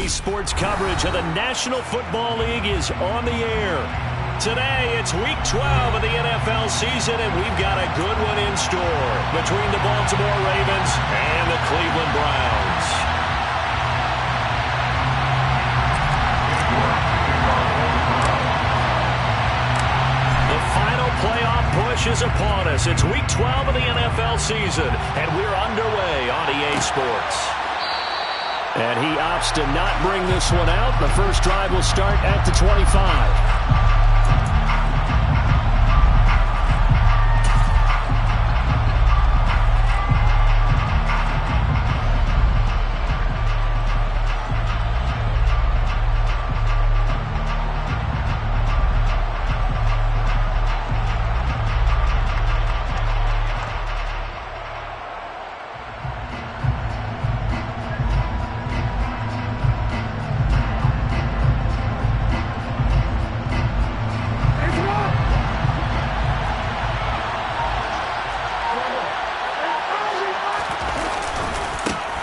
EA Sports coverage of the National Football League is on the air. Today, it's Week 12 of the NFL season, and we've got a good one in store between the Baltimore Ravens and the Cleveland Browns. The final playoff push is upon us. It's Week 12 of the NFL season, and we're underway on EA Sports. And he opts to not bring this one out. The first drive will start at the 25.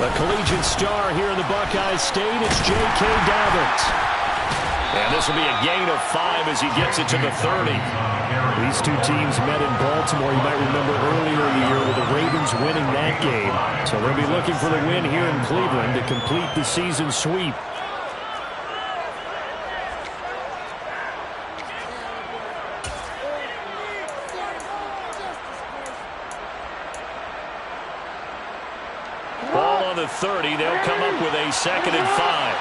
The collegiate star here in the Buckeye State, it's J.K. Dabbert. And this will be a gain of 5 as he gets it to the 30. These two teams met in Baltimore. You might remember earlier in the year with the Ravens winning that game. So they'll be looking for the win here in Cleveland to complete the season sweep. Ball on the 30. They'll come up with a 2nd and 5.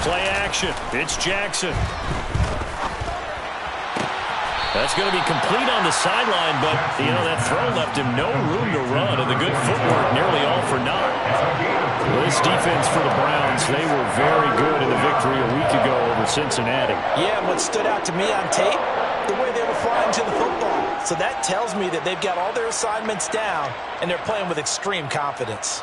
Play action. It's Jackson. That's going to be complete on the sideline, but, you know, that throw left him no room to run, and the good footwork nearly all for naught. This defense for the Browns, they were very good in the victory a week ago over Cincinnati. Yeah, and what stood out to me on tape, the way they were flying to the football. So that tells me that they've got all their assignments down, and they're playing with extreme confidence.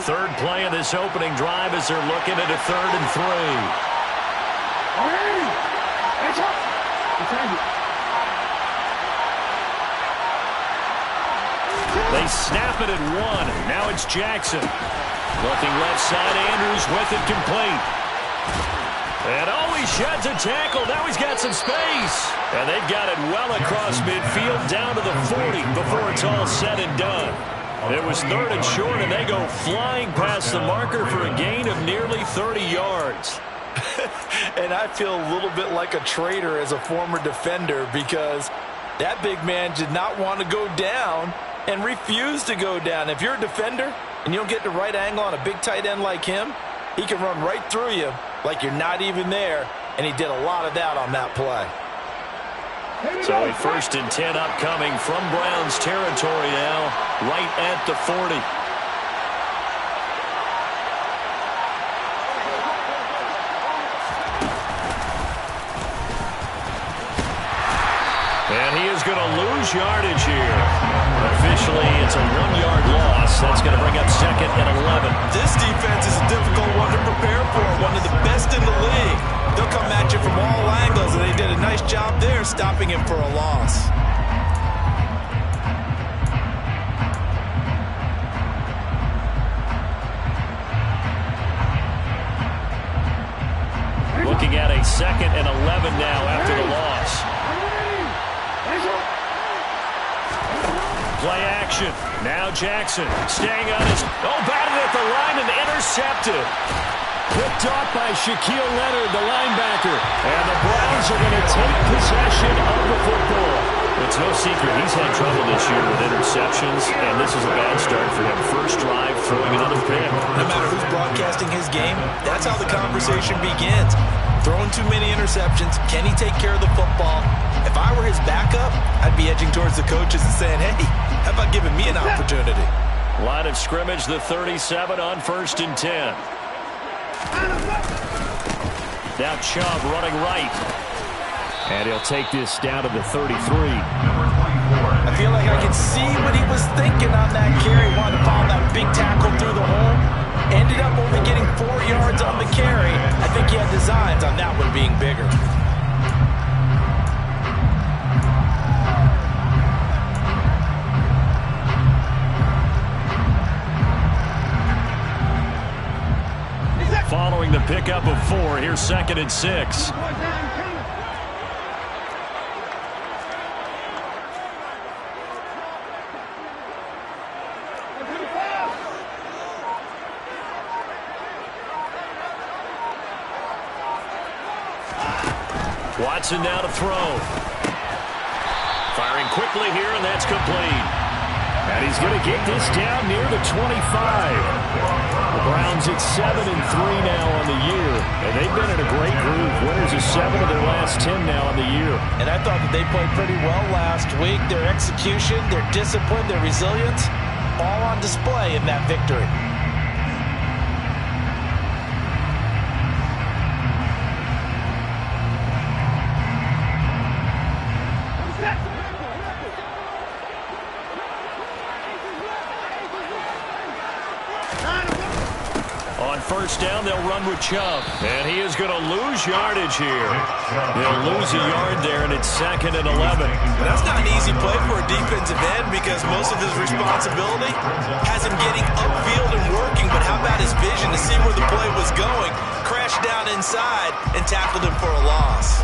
Third play of this opening drive as they're looking at a 3rd and 3. They snap it at 1. Now it's Jackson. Looking left side, Andrews with it complete. And he sheds a tackle. Now he's got some space. And they've got it well across midfield down to the 40 before it's all said and done. It was 3rd and short, and they go flying past the marker for a gain of nearly 30 yards. And I feel a little bit like a traitor as a former defender because that big man did not want to go down and refused to go down. If you're a defender and you don't get the right angle on a big tight end like him, he can run right through you like you're not even there, and he did a lot of that on that play. So a 1st and 10 upcoming from Browns territory now, right at the 40. And he is going to lose yardage here. Officially, it's a 1-yard loss. That's going to bring up 2nd and 11. This defense is a difficult one to prepare for, one of the best in the league. They'll come at you from all angles, and they did a nice job there stopping him for a loss. Looking at a 2nd and 11 now after the loss. Play action. Now Jackson staying on his... batted at the line and intercepted. Picked off by Shaquille Leonard, the linebacker. And the Browns are going to take possession of the football. It's no secret he's had trouble this year with interceptions, and this is a bad start for him. First drive, throwing another pick. No matter who's broadcasting his game, that's how the conversation begins. Throwing too many interceptions. Can he take care of the football? If I were his backup, I'd be edging towards the coaches and saying, hey, how about giving me an opportunity? Line of scrimmage, the 37 on 1st and 10. Now Chubb running right. And he'll take this down to the 33. I feel like I can see what he was thinking on that carry. Wanted to follow that big tackle through the hole. Ended up only getting 4 yards on the carry. I think he had designs on that one being bigger. Following the pickup of 4, here's 2nd and 6. Watson now to throw. Firing quickly here, and that's complete. And he's going to get this down near the 25. The Browns at 7-3 now on the year. And they've been in a great groove. Winners of 7 of their last 10 now on the year. And I thought that they played pretty well last week. Their execution, their discipline, their resilience, all on display in that victory. On first down, they'll run with Chubb. And he is going to lose yardage here. They'll lose a yard there, and it's 2nd and 11. That's not an easy play for a defensive end because most of his responsibility has him getting upfield and working. But how about his vision to see where the play was going? Crashed down inside and tackled him for a loss.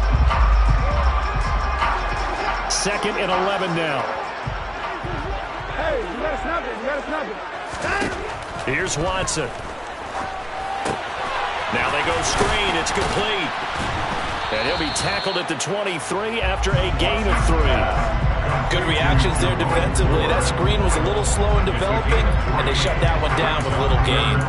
2nd and 11 now. Hey, you gotta snap it. You gotta snap it. Here's Watson. Now they go screen. It's complete. And he'll be tackled at the 23 after a gain of 3. Good reactions there defensively. That screen was a little slow in developing, and they shut that one down with little gain.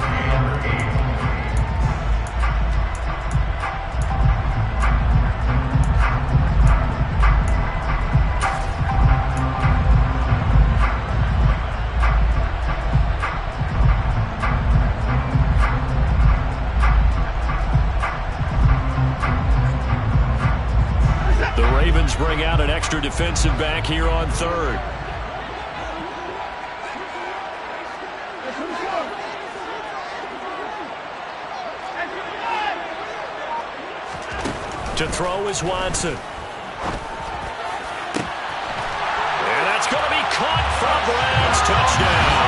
Bring out an extra defensive back here on 3rd. To throw is Watson. And that's going to be caught from Browns. Touchdown.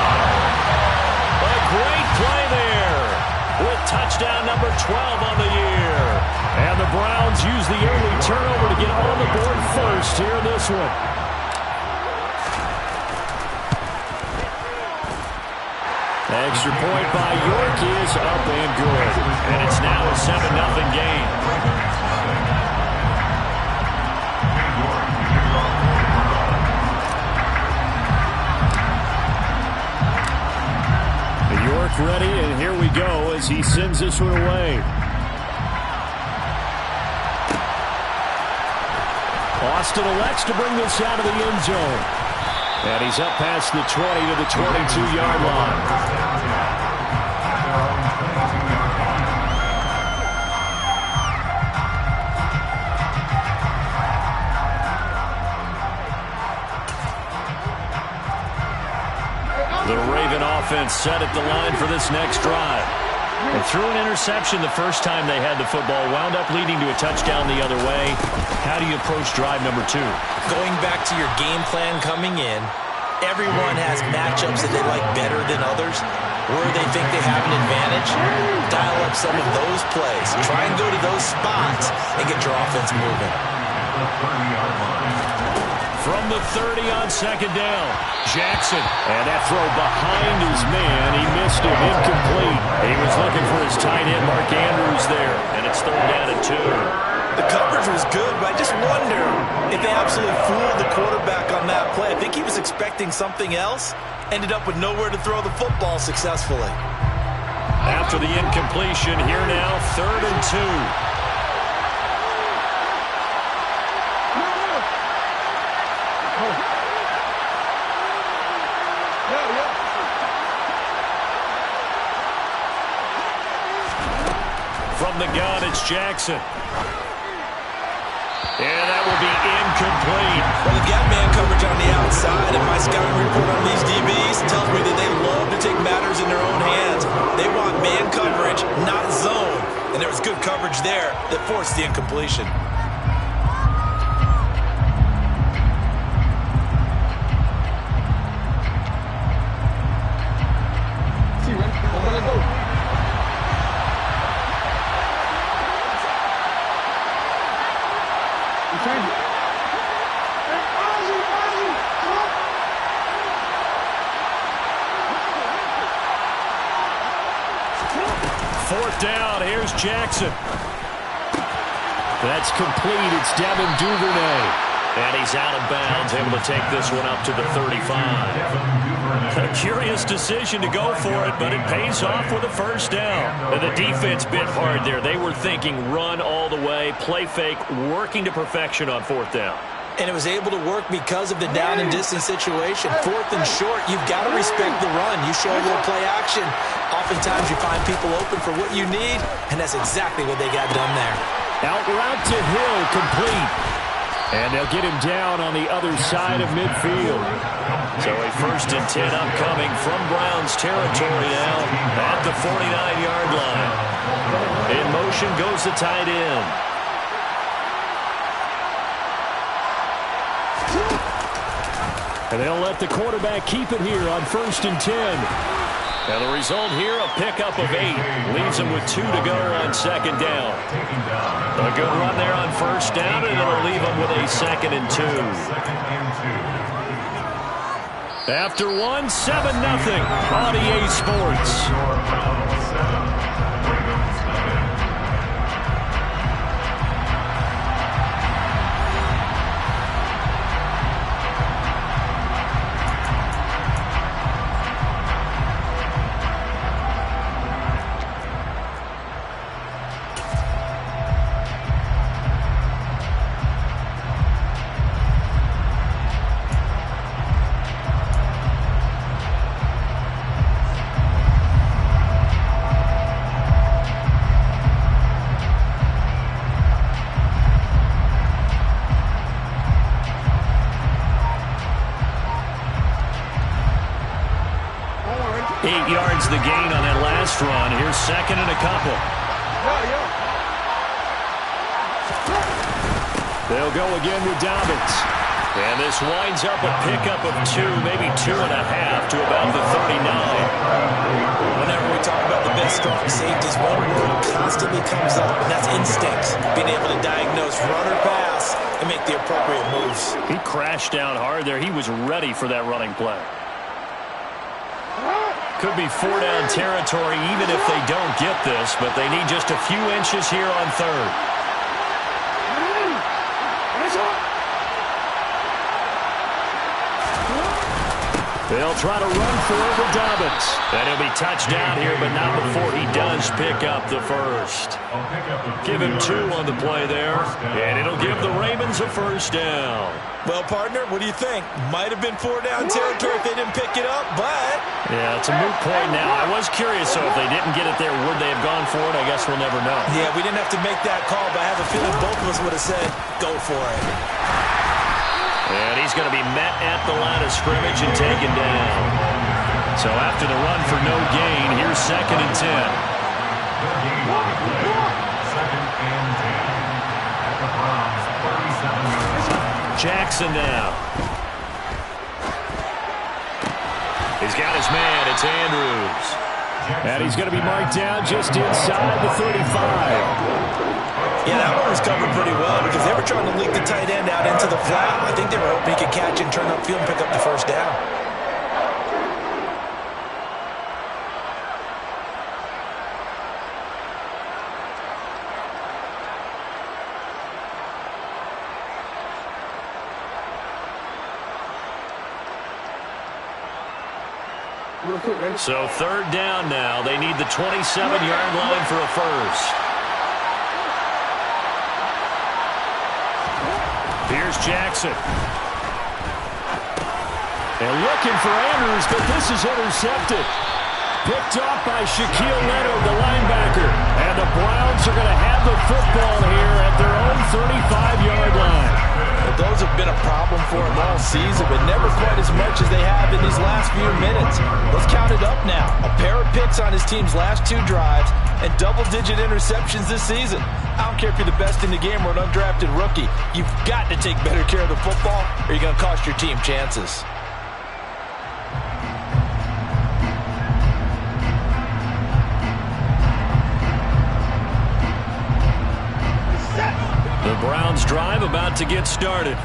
A great play there with touchdown number 12 on the year. And the Browns use the early turnover to get on the board first here in this one. Extra point by York is up and good. And it's now a 7-0 game. York ready, and here we go as he sends this one away. Austin elects to bring this out of the end zone. And he's up past the 20 to the 22-yard line. The Raven offense set at the line for this next drive. They threw an interception the first time they had the football, wound up leading to a touchdown the other way. How do you approach drive number 2? Going back to your game plan coming in, everyone has matchups that they like better than others. Where they think they have an advantage, dial up some of those plays. Try and go to those spots and get your offense moving. From the 30 on second down, Jackson. And that throw behind his man. He missed it. Incomplete. He was looking for his tight end, Mark Andrews, there. And it's 3rd down and 2. The coverage was good, but I just wonder if they absolutely fooled the quarterback on that play. I think he was expecting something else. Ended up with nowhere to throw the football successfully. After the incompletion, here now, 3rd and 2. From the gun, it's Jackson. And that will be incomplete. Well, they've got man coverage on the outside, and my scouting report on these DBs tells me that they love to take matters in their own hands. They want man coverage, not zone. And there was good coverage there that forced the incompletion. Fourth down, here's Jackson. That's complete. It's Devin Duvernay. And he's out of bounds, able to take this one up to the 35. A curious decision to go for it, but it pays off with a first down. And the defense bit hard there. They were thinking run all the way, play fake, working to perfection on fourth down. And it was able to work because of the down and distance situation. Fourth and short, you've got to respect the run. You show a little play action. Oftentimes you find people open for what you need, and that's exactly what they got done there. Out route to Hill, complete. And they'll get him down on the other side of midfield. So a 1st and 10 upcoming from Browns territory now at the 49-yard line. In motion goes the tight end. And they'll let the quarterback keep it here on 1st and 10. And the result here, a pickup of 8. Leaves them with 2 to go on 2nd down. A good run there on 1st down, and it'll leave them with a 2nd and 2. After 1, 7-0 on EA Sports. The gain on that last run. Here's 2nd and a couple. They'll go again with Dobbins. And this winds up a pickup of 2, maybe 2.5 to about the 39. Whenever we talk about the best strong safeties, one word constantly comes up, and that's instinct. Being able to diagnose run or pass and make the appropriate moves. He crashed down hard there. He was ready for that running play. Could be 4-down territory even if they don't get this, but they need just a few inches here on 3rd. They'll try to run for it with Dobbins. And he'll be touched down here, but not before he does pick up the 1st. Give him 2 on the play there, and it'll give the Ravens a 1st down. Well, partner, what do you think? Might have been 4-down territory if they didn't pick it up, but... Yeah, it's a moot point now. I was curious, so if they didn't get it there, would they have gone for it? I guess we'll never know. Yeah, we didn't have to make that call, but I have a feeling both of us would have said, go for it. And he's going to be met at the line of scrimmage and taken down. So after the run for no gain, here's 2nd and 10. Jackson now. He's got his man. It's Andrews. And he's going to be marked down just inside the 35. Yeah, that one was covered pretty well because they were trying to leak the tight end out into the flat. I think they were hoping he could catch and turn upfield and pick up the 1st down. So 3rd down now. They need the 27-yard line for a 1st. Here's Jackson. And looking for Andrews, but this is intercepted. Picked off by Shaquille Leonard, the linebacker. And the Browns are going to have the football here at their own 35-yard line. But those have been a problem for them all season, but never quite as much as they have in these last few minutes. Let's count it up now. A pair of picks on his team's last 2 drives and double-digit interceptions this season. I don't care if you're the best in the game or an undrafted rookie. You've got to take better care of the football or you're going to cost your team chances. The Browns drive about to get started.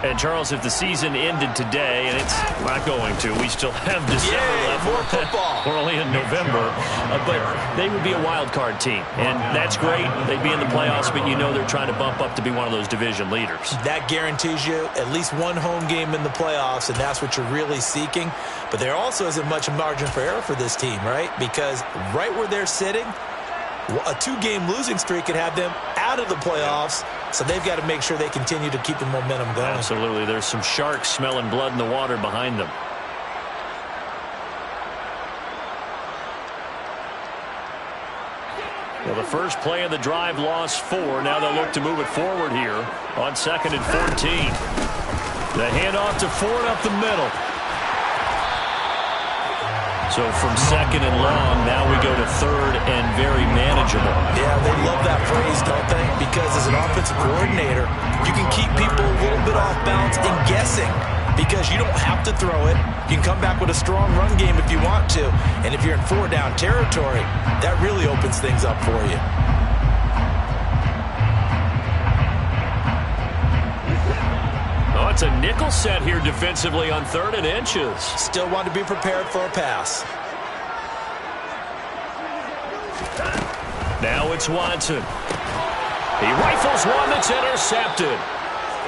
And, Charles, if the season ended today, and it's not going to, we still have December left. More football. We're only in November. But they would be a wild card team. And that's great. They'd be in the playoffs, but you know they're trying to bump up to be one of those division leaders. That guarantees you at least one home game in the playoffs, and that's what you're really seeking. But there also isn't much margin for error for this team, right? Because right where they're sitting, a 2-game losing streak could have them out of the playoffs, so they've got to make sure they continue to keep the momentum going. Absolutely. There's some sharks smelling blood in the water behind them. Well, the first play of the drive lost 4. Now they'll look to move it forward here on 2nd and 14. The handoff to Ford up the middle. So from 2nd and long, now we go to 3rd and very manageable. Yeah, they love that phrase, don't they? Because as an offensive coordinator, you can keep people a little bit off balance and guessing because you don't have to throw it. You can come back with a strong run game if you want to. And if you're in 4-down territory, that really opens things up for you. It's a nickel set here defensively on 3rd and inches. Still want to be prepared for a pass. Now it's Watson. He rifles one that's intercepted.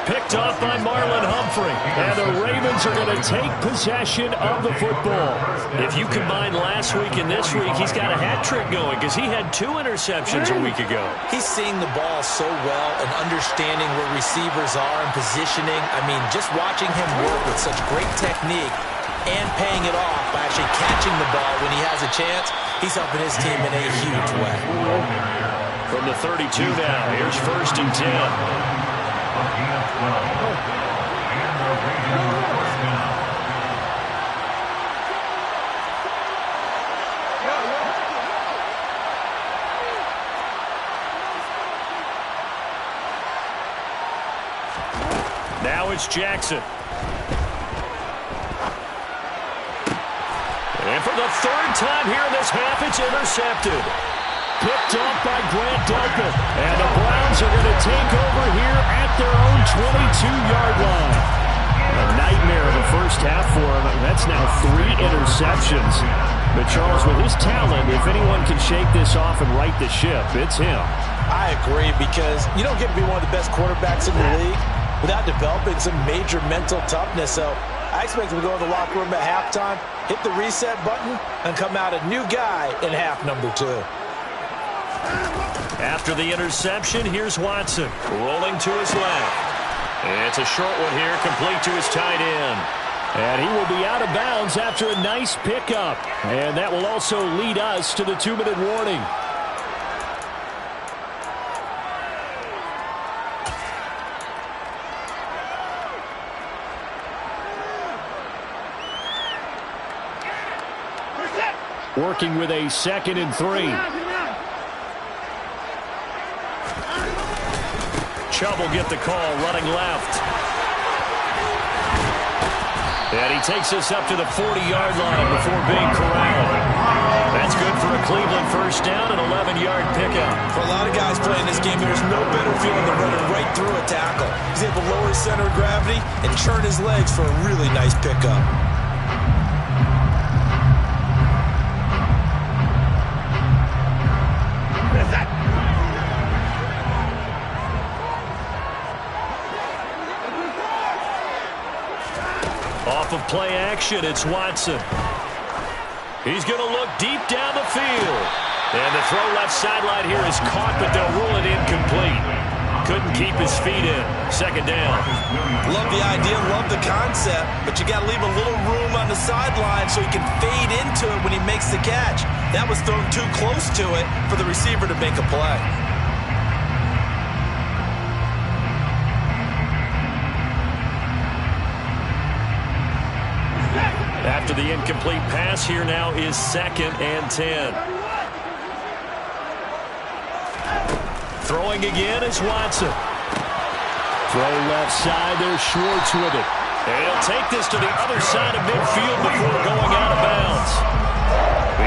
Picked off by Marlon Humphrey. And the Ravens are going to take possession of the football. If you combine last week and this week, he's got a hat trick going because he had 2 interceptions a week ago. He's seeing the ball so well and understanding where receivers are and positioning. I mean, just watching him work with such great technique and paying it off by actually catching the ball when he has a chance, he's helping his team in a huge way. From the 32 now, here's 1st and 10. Now it's Jackson. And for the 3rd time here in this half, it's intercepted. Picked off by Grant Delpit. And the Browns are going to take over here at their own 22-yard line. A nightmare of a first half for him. That's now 3 interceptions. But, Charles, with his talent, if anyone can shake this off and right the ship, it's him. I agree because you don't get to be one of the best quarterbacks in the league without developing some major mental toughness. So I expect him to go in the locker room at halftime, hit the reset button, and come out a new guy in half number 2. After the interception, here's Watson rolling to his left. And it's a short one here, complete to his tight end. And he will be out of bounds after a nice pickup. And that will also lead us to the 2-minute warning. Working with a 2nd and 3. Chubb will get the call, running left. And he takes us up to the 40-yard line before being corralled. That's good for a Cleveland first down, an 11-yard pickup. For a lot of guys playing this game, there's no better feeling than running right through a tackle. He's able to lower his center of gravity and churn his legs for a really nice pickup. Off of play action, it's Watson. He's going to look deep down the field. And the throw left sideline here is caught, but they'll rule it incomplete. couldn't keep his feet in. Second down. Love the idea, love the concept, but you got to leave a little room on the sideline so he can fade into it when he makes the catch. That was thrown too close to it for the receiver to make a play. After the incomplete pass, here now is 2nd and 10. Throwing again is Watson. Throw left side, there's Schwartz with it. And he'll take this to the other side of midfield before going out of bounds.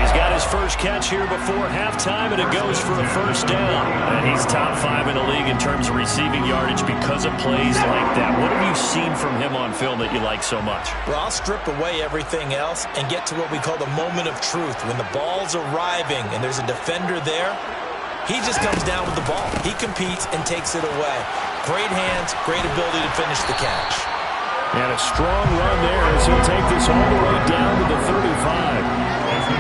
He's got his first catch here before halftime, and it goes for a first down. And he's top 5 in the league in terms of receiving yardage because of plays like that. What have you seen from him on film that you like so much? Well, I'll strip away everything else and get to what we call the moment of truth. When the ball's arriving and there's a defender there, he just comes down with the ball. He competes and takes it away. Great hands, great ability to finish the catch. And a strong run there as he'll take this all the way down to the 35.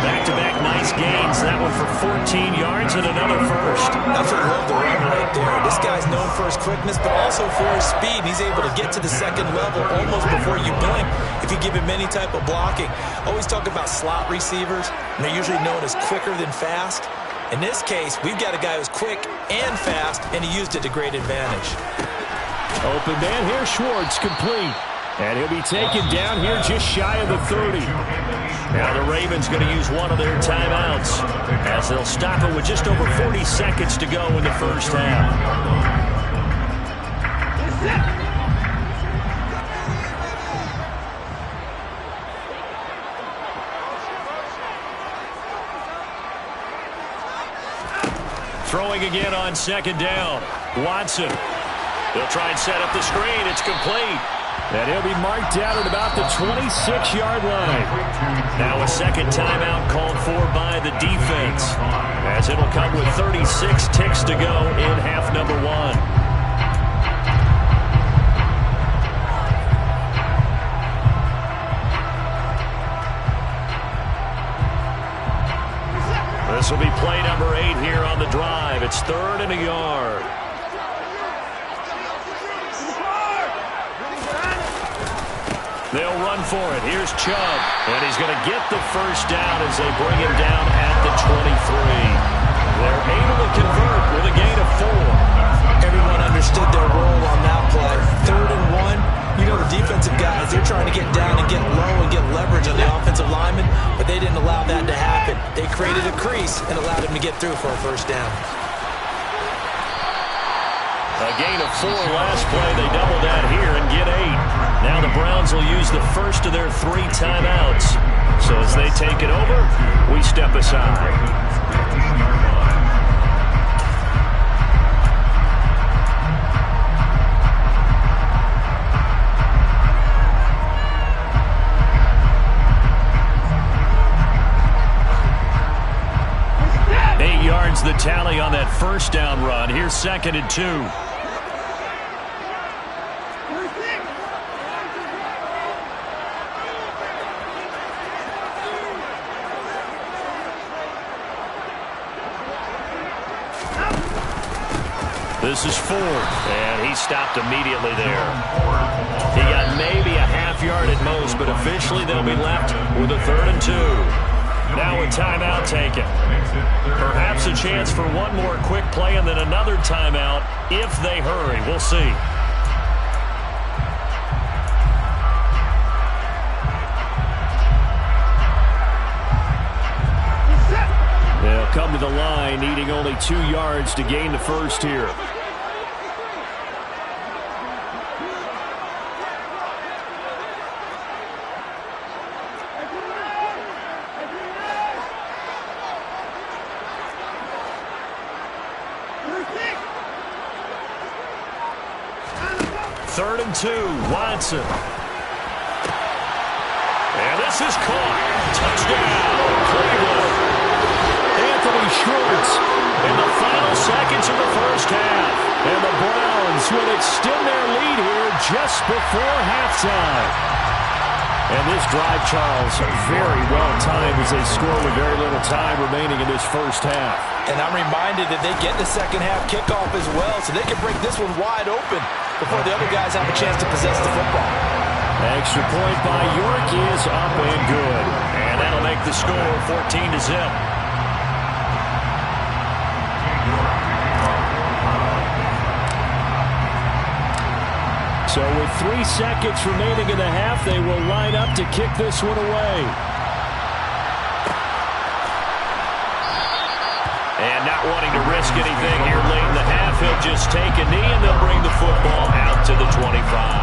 Back-to-back nice gains. That one for 14 yards and another first. Absolutely love the run right there. This guy's known for his quickness, but also for his speed. He's able to get to the second level almost before you blink if you give him any type of blocking. Always talk about slot receivers, and they're usually known as quicker than fast. In this case, we've got a guy who's quick and fast, and he used it to great advantage. Open man here, Schwartz, complete. And he'll be taken down here just shy of the 30. Now the Ravens going to use one of their timeouts as they'll stop it with just over 40 seconds to go in the first half. Throwing again on second down. Watson. They'll try and set up the screen. It's complete. And he'll be marked out at about the 26-yard line. Now a second timeout called for by the defense, as it'll come with 36 ticks to go in half number 1. This will be play number 8 here on the drive. It's 3rd and a yard. They'll run for it. Here's Chubb. And he's going to get the first down as they bring him down at the 23. They're able to convert with a gain of 4. Everyone understood their role on that play. 3rd and 1. You know the defensive guys, they're trying to get down and get low and get leverage on the offensive lineman, but they didn't allow that to happen. They created a crease and allowed him to get through for a first down. A gain of 4 last play. They double that here and get 8. Now the Browns will use the first of their 3 timeouts. So as they take it over, we step aside. The tally on that first down run. Here's 2nd and 2. This is 4th, and he stopped immediately there. He got maybe a half yard at most, but officially they'll be left with a 3rd and 2. Now a timeout taken. Perhaps a chance for one more quick play and then another timeout if they hurry. We'll see. They'll come to the line, needing only 2 yards to gain the first here. Third and 2, Watson. And this is caught. Touchdown, Cleveland. Anthony Schwartz in the final seconds of the first half. And the Browns will extend their lead here just before halftime. And this drive, Charles, very well timed as they score with very little time remaining in this first half. And I'm reminded that they get the second half kickoff as well, so they can break this one wide open before the other guys have a chance to possess the football. Extra point by York is up and good. And that'll make the score 14-0. So with 3 seconds remaining in the half, they will line up to kick this one away. And not wanting to risk anything here late in the half, he'll just take a knee and they'll bring the football out to the 25.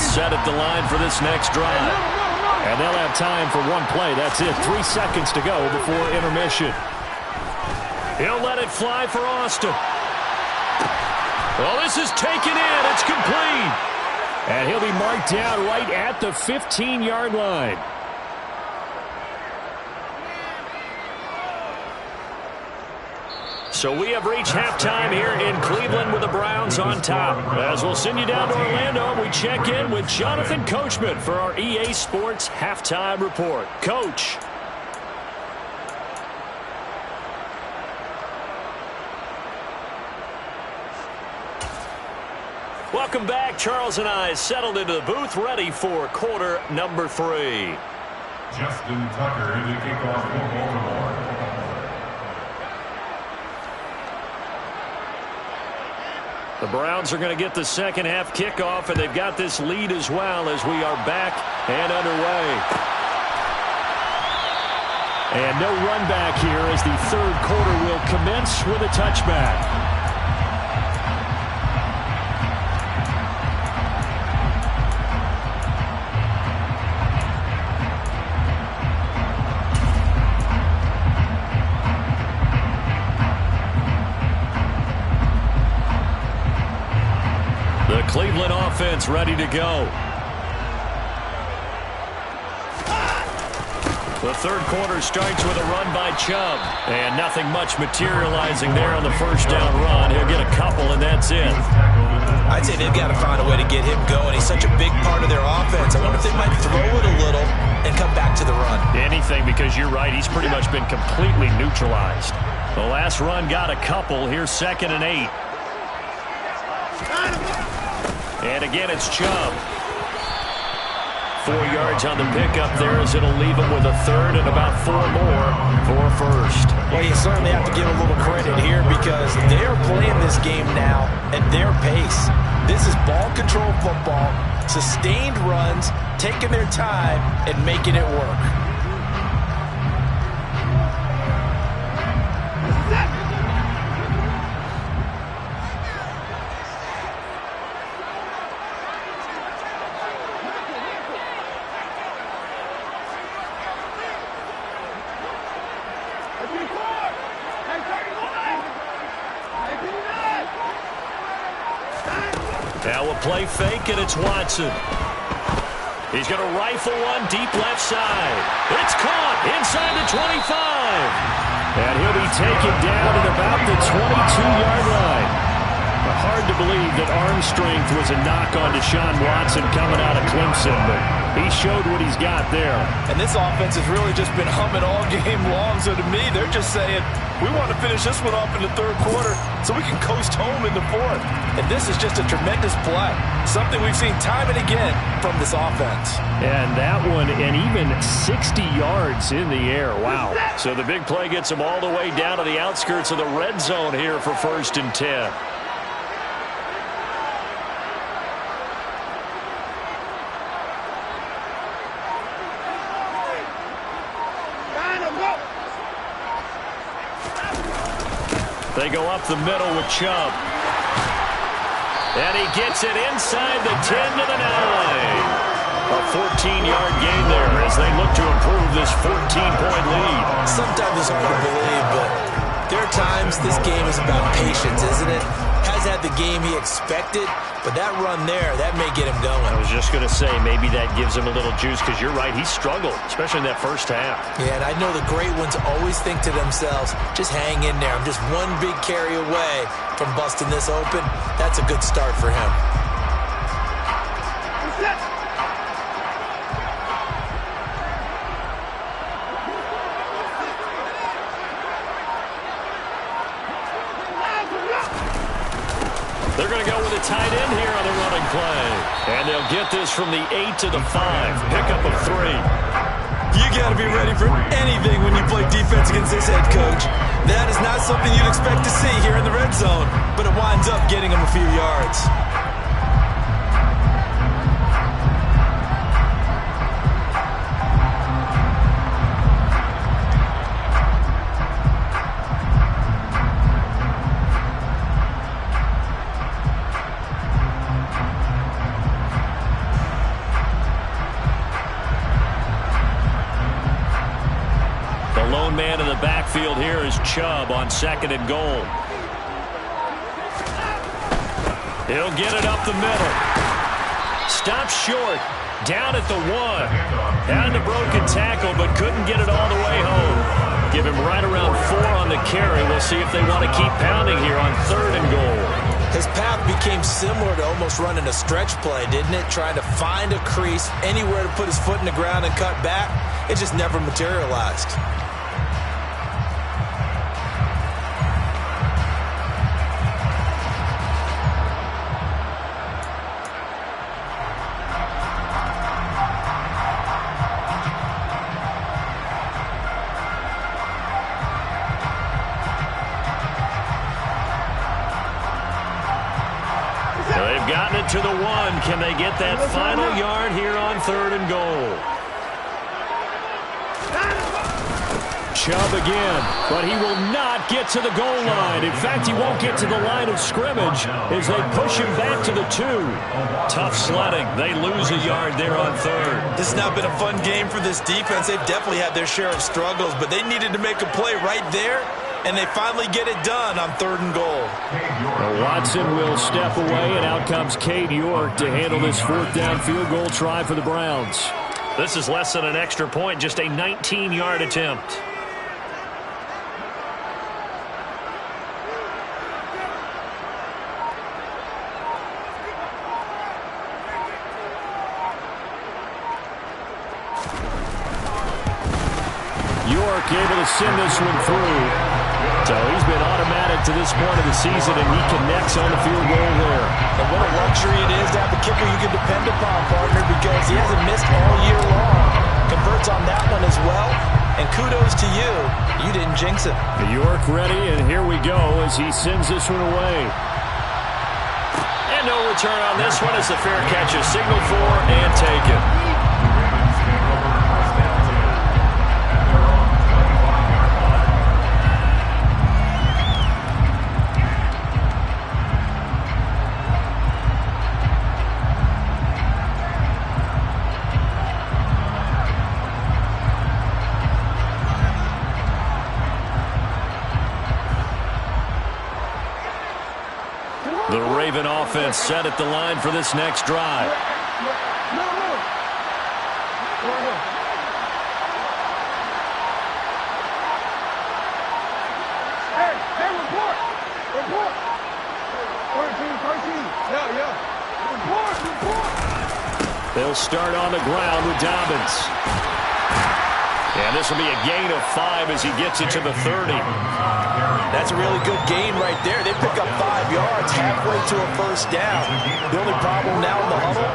Set at the line for this next drive. And they'll have time for one play. That's it. 3 seconds to go before intermission. He'll let it fly for Austin. Well, this is taken in. It's complete. And he'll be marked down right at the 15-yard line. So we have reached halftime here in Cleveland with the Browns on top. As we'll send you down to Orlando, we check in with Jonathan Coachman for our EA Sports Halftime Report. Coach. Welcome back. Charles and I settled into the booth, ready for quarter number 3. Justin Tucker in the kickoff for Baltimore. The Browns are going to get the second half kickoff, and they've got this lead as well as we are back and underway. And no run back here as the third quarter will commence with a touchback. Cleveland offense ready to go. The third quarter starts with a run by Chubb. And nothing much materializing there on the first down run. He'll get a couple, and that's it. I'd say they've got to find a way to get him going. He's such a big part of their offense. I wonder if they might throw it a little and come back to the run. Anything, because you're right. He's pretty much been completely neutralized. The last run got a couple. Here's 2nd and 8. And again, it's Chubb. 4 yards on the pickup there as it'll leave him with a third and about 4 more for a first. Well, you certainly have to give a little credit here because they're playing this game now at their pace. This is ball control football, sustained runs, taking their time and making it work. Now a play fake, and it's Watson. He's going to rifle one deep left side. It's caught inside the 25. And he'll be taken down at about the 22-yard line. Hard to believe that arm strength was a knock on Deshaun Watson coming out of Clemson, but he showed what he's got there. And this offense has really just been humming all game long, so to me, they're just saying, we want to finish this one off in the third quarter so we can coast home in the fourth. And this is just a tremendous play, something we've seen time and again from this offense. And that one, and even 60 yards in the air. Wow. So the big play gets them all the way down to the outskirts of the red zone here for 1st and 10. They go up the middle with Chubb. And he gets it inside the 10 to the 9. A 14-yard gain there as they look to improve this 14-point lead. Sometimes it's hard to believe, but there are times this game is about patience, isn't it? Has had the game he expected, but that run there, that may get him going. I was just going to say, maybe that gives him a little juice, because you're right, he struggled, especially in that first half. Yeah, and I know the great ones always think to themselves, just hang in there. I'm just one big carry away from busting this open. That's a good start for him. They're going to go with a tight end here on the running play. And they'll get this from the 8 to the 5. Pickup of 3. You got to be ready for anything when you play defense against this head coach. That is not something you'd expect to see here in the red zone, but it winds up getting him a few yards. Man in the backfield here is Chubb on 2nd and goal. He'll get it up the middle. Stops short. Down at the 1. Had the broken tackle, but couldn't get it all the way home. Give him right around 4 on the carry. We'll see if they want to keep pounding here on 3rd and goal. His path became similar to almost running a stretch play, didn't it? Trying to find a crease, anywhere to put his foot in the ground and cut back. It just never materialized. To the 1. Can they get that final yard here on 3rd and goal? Chubb again, but he will not get to the goal line. In fact, he won't get to the line of scrimmage as they push him back to the 2. Tough sledding. They lose a yard there on 3rd. This has not been a fun game for this defense. They've definitely had their share of struggles, but they needed to make a play right there, and they finally get it done on 3rd and goal. Well, Watson will step away, and out comes Cade York to handle this 4th down field goal try for the Browns. This is less than an extra point, just a 19-yard attempt. York able to send this one through. So he's been automatic to this point of the season, and he connects on the field goal there. And what a luxury it is to have a kicker you can depend upon, partner, because he hasn't missed all year long. Converts on that one as well. And kudos to you. You didn't jinx it. York ready, and here we go as he sends this one away. And no return on this one as the fair catch is signaled for and taken. The Raven offense set at the line for this next drive. Hey, report. 13. Yeah. Report. They'll start on the ground with Dobbins. And this will be a gain of 5 as he gets it to the 30. That's a really good gain right there. They pick up 5 yards halfway to a first down. The only problem now in the huddle,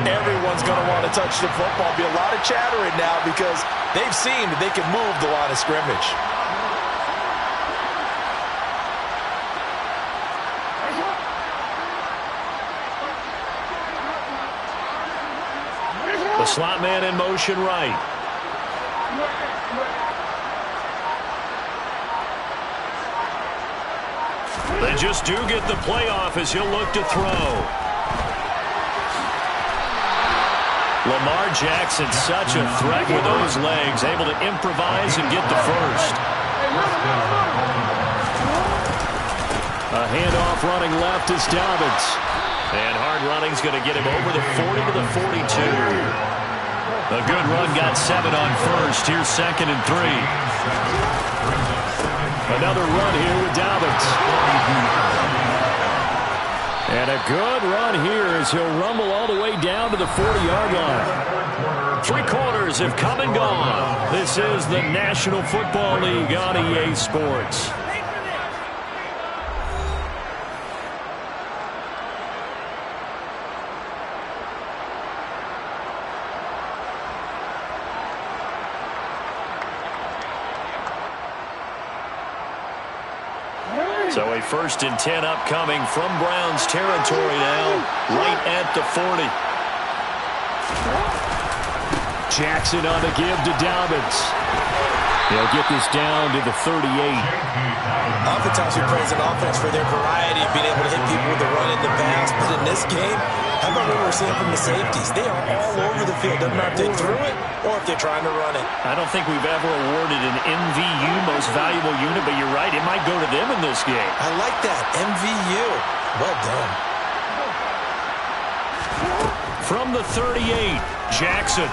everyone's going to want to touch the football. Be a lot of chattering now because they've seen that they can move the line of scrimmage. The slot man in motion right. They They just do get the playoff as he'll look to throw. Lamar Jackson, such a threat with those legs, able to improvise and get the first. A handoff running left is Dobbins. And hard running's going to get him over the 40 to the 42. A good run got 7 on first. Here's 2nd and 3. Another run here with Dobbins. And a good run here as he'll rumble all the way down to the 40-yard line. 3 quarters have come and gone. This is the National Football League on EA Sports. So a 1st and 10 upcoming from Browns territory now, right at the 40. Jackson on the give to Dobbins. They'll get this down to the 38. Oftentimes we praise an offense for their variety of being able to hit people with the run and the pass, but in this game, how about what we're seeing from the safeties? They are all over the field. Doesn't matter if they threw it or if they're trying to run it. I don't think we've ever awarded an MVU, most valuable unit, but you're right, it might go to them in this game. I like that, MVU. Well done. From the 38, Jackson.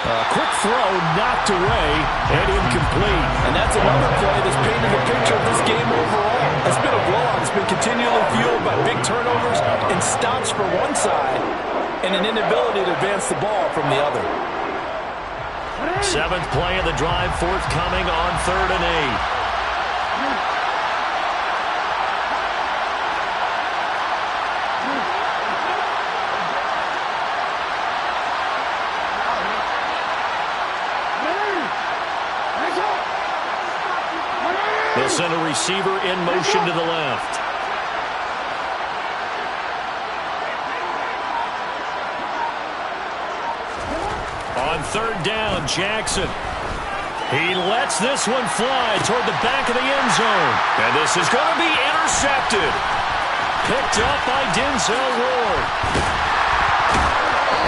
Quick throw, knocked away, and incomplete. And that's another play that's painted the picture of this game overall. It's been a blowout. It's been continually fueled by big turnovers and stops for one side and an inability to advance the ball from the other. 7th play of the drive, forthcoming on 3rd and 8. They'll send a receiver in motion to the left. On 3rd down, Jackson. He lets this one fly toward the back of the end zone. And this is going to be intercepted. Picked up by Denzel Ward.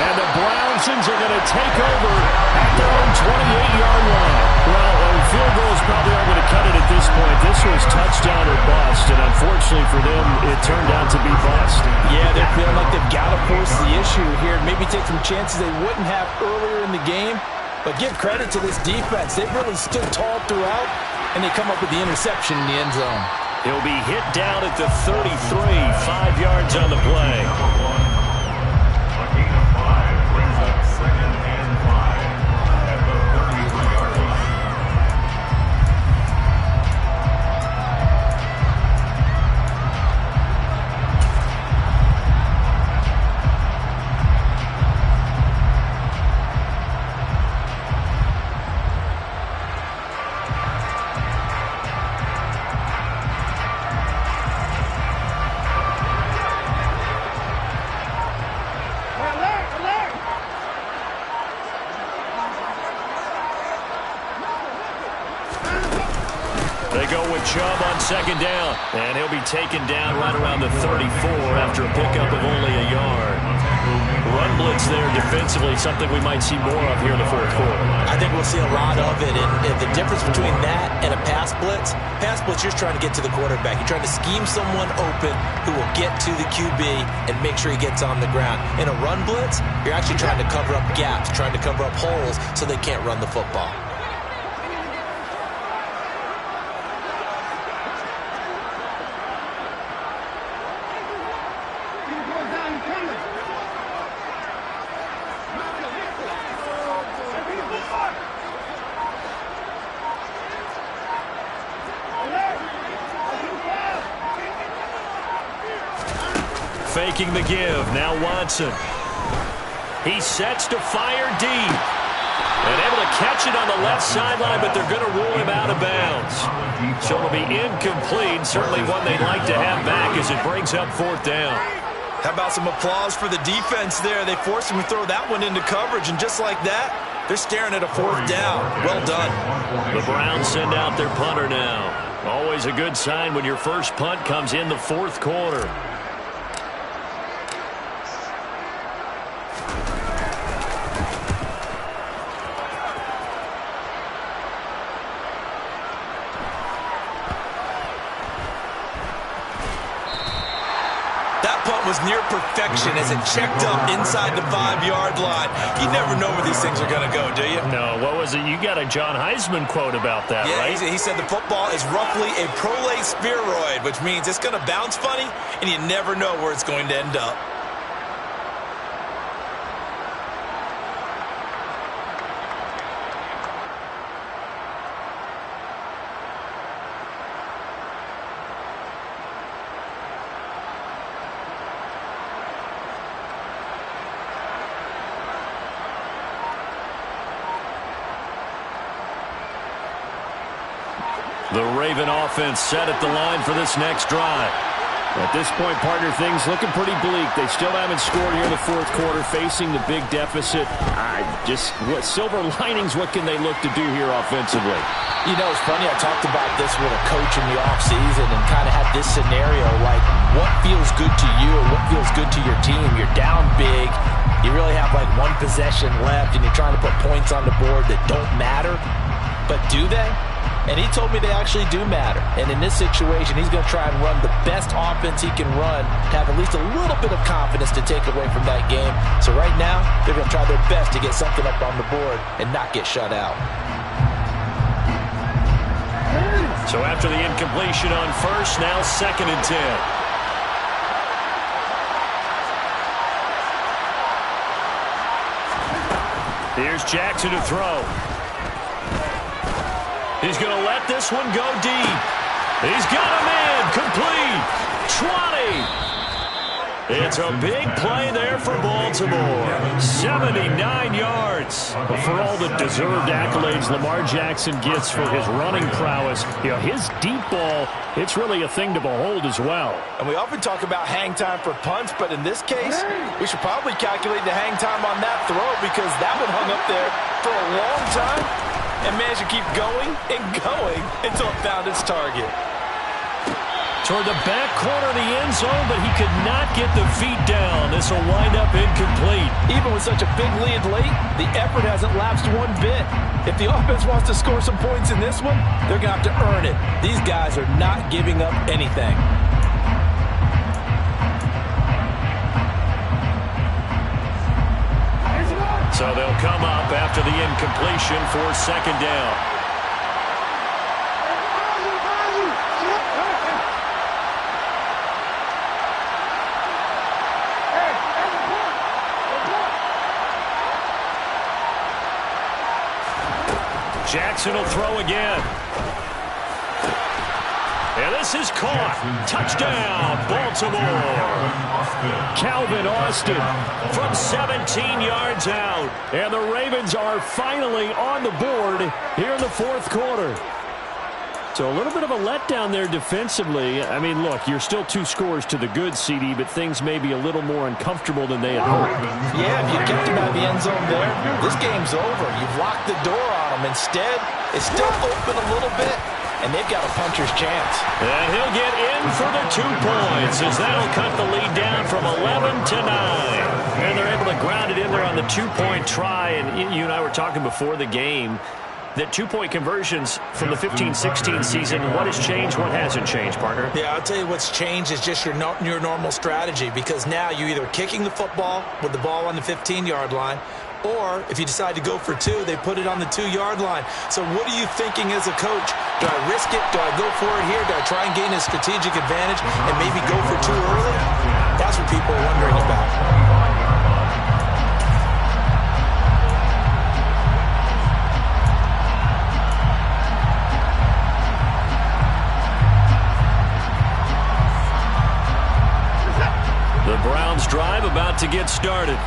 And the Brownsons are going to take over at their own 28-yard line. Well, field goals probably aren't going to cut it at this point. This was touchdown or bust, and unfortunately for them, it turned out to be bust. Yeah, they're feeling like they've got to force the issue here and maybe take some chances they wouldn't have earlier in the game. But give credit to this defense. They've really stood tall throughout, and they come up with the interception in the end zone. He'll be hit down at the 33, 5 yards on the play. Chubb on 2nd down, and he'll be taken down right around the 34 after a pickup of only a yard. Run blitz there defensively, something we might see more of here in the 4th quarter. I think we'll see a lot of it, and the difference between that and a pass blitz, you're trying to get to the quarterback. You're trying to scheme someone open who will get to the QB and make sure he gets on the ground. In a run blitz, you're actually trying to cover up gaps, trying to cover up holes so they can't run the football. Faking the give. Now Watson. He sets to fire deep. And able to catch it on the left sideline, but they're going to rule him out of bounds. So it'll be incomplete. Certainly one they'd like to have back as it brings up 4th down. How about some applause for the defense there? They forced him to throw that one into coverage, and just like that, they're staring at a 4th down. Well done. The Browns send out their punter now. Always a good sign when your first punt comes in the fourth quarter. That punt was near perfection as it checked up inside the 5-yard line. You never know where these things are going to go, do you? No, what was it? You got a John Heisman quote about that, yeah, right? He said the football is roughly a prolate spheroid, which means it's going to bounce funny, and you never know where it's going to end up. The Raven offense set at the line for this next drive. At this point, partner, things looking pretty bleak. They still haven't scored here in the fourth quarter, facing the big deficit. What silver linings, what can they look to do here offensively? You know, it's funny, I talked about this with a coach in the offseason and kind of had this scenario, like what feels good to you and what feels good to your team. You're down big. You really have like one possession left, and you're trying to put points on the board that don't matter. But do they? And he told me they actually do matter. And in this situation, he's going to try and run the best offense he can run to have at least a little bit of confidence to take away from that game. So right now, they're going to try their best to get something up on the board and not get shut out. So after the incompletion on first, now 2nd and 10. Here's Jackson to throw. He's going to let this one go deep. He's got a man. Complete. 20. It's a big play there for Baltimore. 79 yards. But for all the deserved accolades Lamar Jackson gets for his running prowess, his deep ball, it's really a thing to behold as well. And we often talk about hang time for punts, but in this case, we should probably calculate the hang time on that throw because that one hung up there for a long time and managed to keep going and going until it found its target. Toward the back corner of the end zone, but he could not get the feet down. This will wind up incomplete. Even with such a big lead late, the effort hasn't lapsed one bit. If the offense wants to score some points in this one, they're going to have to earn it. These guys are not giving up anything. So they'll come up after the incompletion for 2nd down. Jackson will throw again. And this is caught. Touchdown, Baltimore. Calvin Austin from 17 yards out. And the Ravens are finally on the board here in the fourth quarter. So a little bit of a letdown there defensively. I mean, look, you're still 2 scores to the good, CD, but things may be a little more uncomfortable than they had hoped. Yeah, if you kept him out of the end zone there, this game's over. You've locked the door on him. Instead, it's still open a little bit, and they've got a puncher's chance. And he'll get in for the 2 points as that'll cut the lead down from 11 to 9. And they're able to ground it in there on the 2-point try. And you and I were talking before the game that 2-point conversions from the 15-16 season, what has changed, what hasn't changed, partner? Yeah, I'll tell you what's changed is just your normal strategy, because now you're either kicking the football with the ball on the 15-yard line, or if you decide to go for 2, they put it on the 2-yard line. So what are you thinking as a coach? Do I risk it? Do I go for it here? Do I try and gain a strategic advantage and maybe go for 2 early? That's what people are wondering about. The Browns drive about to get started.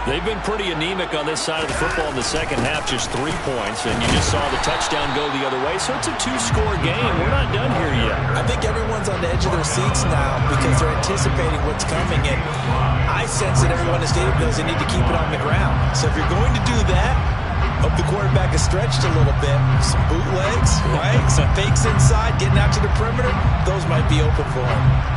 They've been pretty anemic on this side of the football in the second half, just 3 points, and you just saw the touchdown go the other way, so it's a 2-score game. We're not done here yet. I think everyone's on the edge of their seats now because they're anticipating what's coming, and I sense that everyone in the stadium knows they need to keep it on the ground. So if you're going to do that, hope the quarterback is stretched a little bit, some bootlegs, right? Some fakes inside, getting out to the perimeter. Those might be open for him.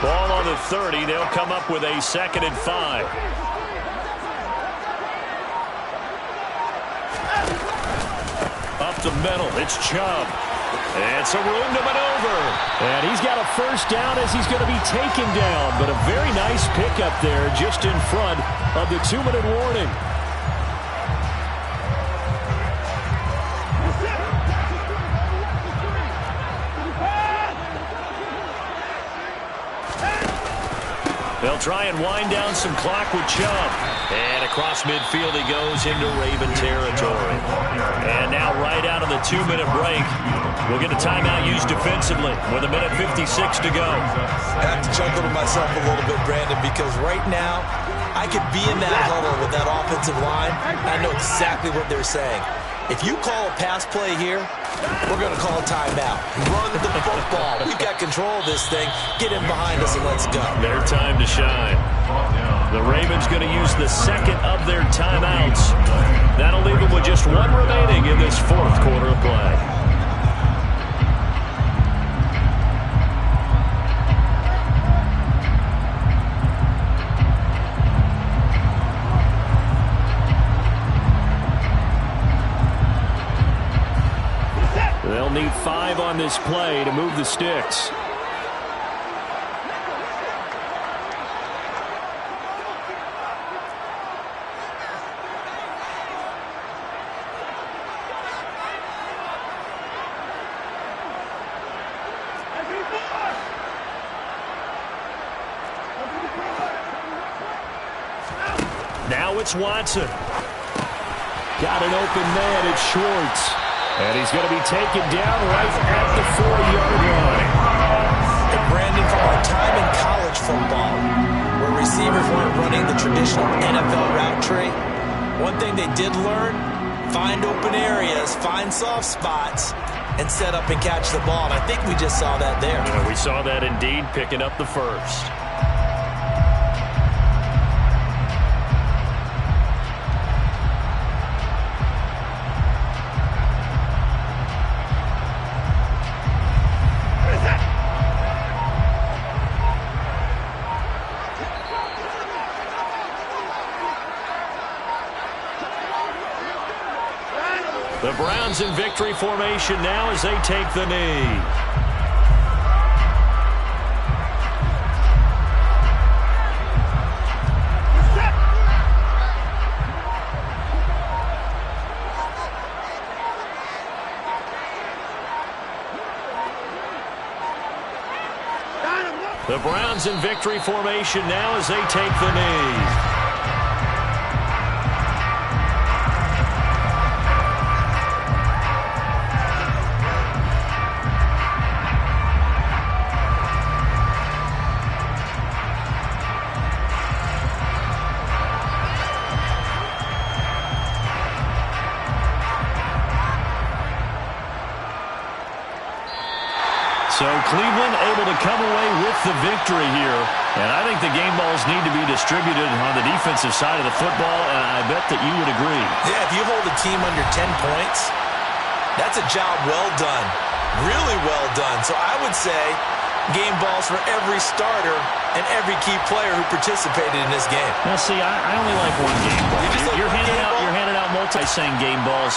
Ball on the 30. They'll come up with a 2nd and 5. Up the middle. It's Chubb. It's a room to maneuver. And he's got a first down as he's going to be taken down. But a very nice pickup there just in front of the 2-minute warning. They'll try and wind down some clock with Chubb. And across midfield he goes into Raven territory. And now right out of the 2-minute break, we'll get a timeout used defensively with 1:56 to go. I have to chuckle to myself a little bit, Brandon, because right now I could be in that huddle with that offensive line. I know exactly what they're saying. If you call a pass play here, we're going to call a timeout. Run the football. We've got control of this thing. Get in behind us and let's go. Their time to shine. The Ravens going to use the 2nd of their timeouts. That'll leave them with just 1 remaining in this 4th quarter of play. They'll need 5 on this play to move the sticks. Now it's Watson. Got an open man. It's Schwartz. And he's going to be taken down right at the 40-yard line. And Brandon, from our time in college football, where receivers weren't running the traditional NFL route tree, one thing they did learn, find open areas, find soft spots, and set up and catch the ball. And I think we just saw that there. Yeah, we saw that indeed, picking up the first. The Browns in victory formation now as they take the knee. The Browns in victory formation now as they take the knee. So Cleveland able to come away with the victory here. And I think the game balls need to be distributed on the defensive side of the football, and I bet that you would agree. Yeah, if you hold a team under 10 points, that's a job well done. Really well done. So I would say game balls for every starter and every key player who participated in this game. Now, see, I only like one game ball. You're handing out multi-saying game balls.